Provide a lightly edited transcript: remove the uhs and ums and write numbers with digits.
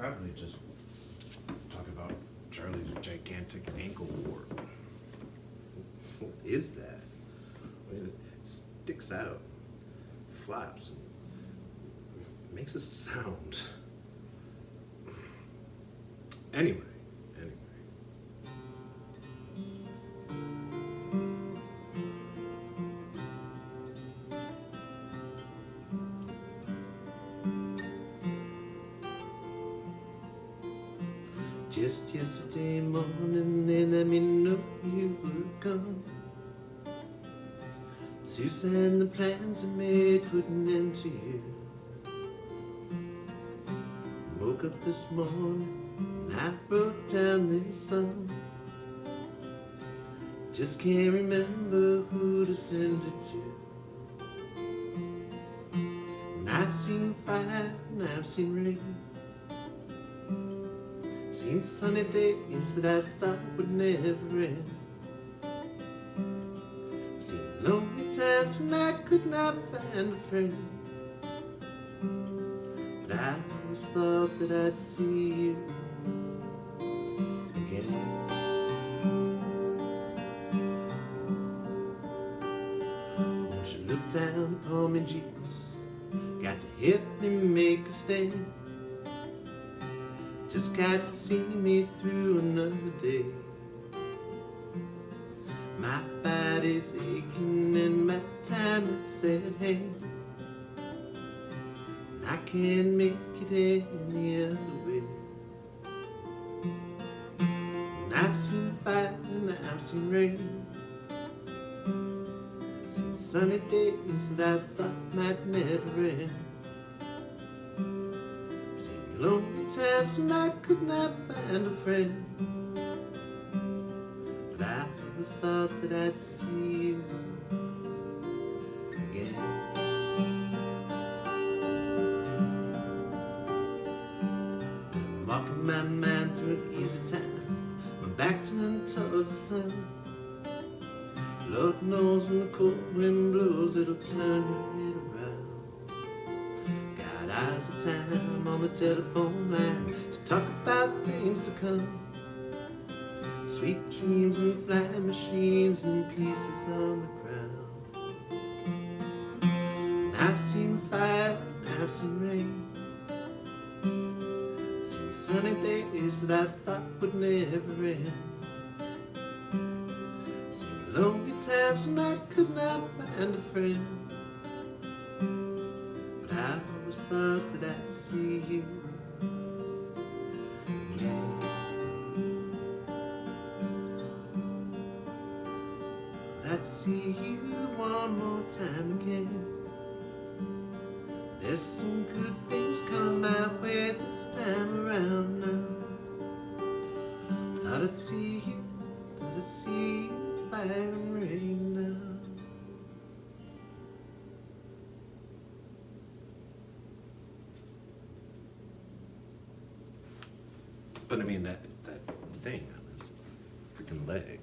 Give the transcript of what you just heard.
probably just talk about Charlie's gigantic ankle wart. What is that? It sticks out, flaps, and makes a sound. Anyway. Just yesterday morning, they let me know you were gone. Susan, the plans I made put an end to you. Woke up this morning and I wrote down this song. Just can't remember who to send it to. And I've seen fire and I've seen rain, seen sunny days that I thought would never end. Seen lonely times when I could not find a friend. But I always thought that I'd see you again. Won't you look down upon me, Jesus? Got to help me make a stand. Just got to see me through another day. My body's aching and my time is at hand. And I can't make it any other way. And I've seen fire and I've seen rain, seen sunny days that I thought might never end. Lonely times when I could not find a friend. But I always thought that I'd see you again. I'm walking my mind through an easy time, my back turned towards the sun. Lord knows when the cold wind blows, it'll turn your head around. Hours of time on the telephone line to talk about things to come. Sweet dreams and flying machines and pieces on the ground. And I've seen fire and I've seen rain, seen sunny days that I thought would never end. Seen lonely times when I could not find a friend. But I always thought that I'd see you again. I'd see you one more time again. There's some good things come my way this time around now. Thought I'd see you, fire and rain now. But I mean, that thing on his freaking leg.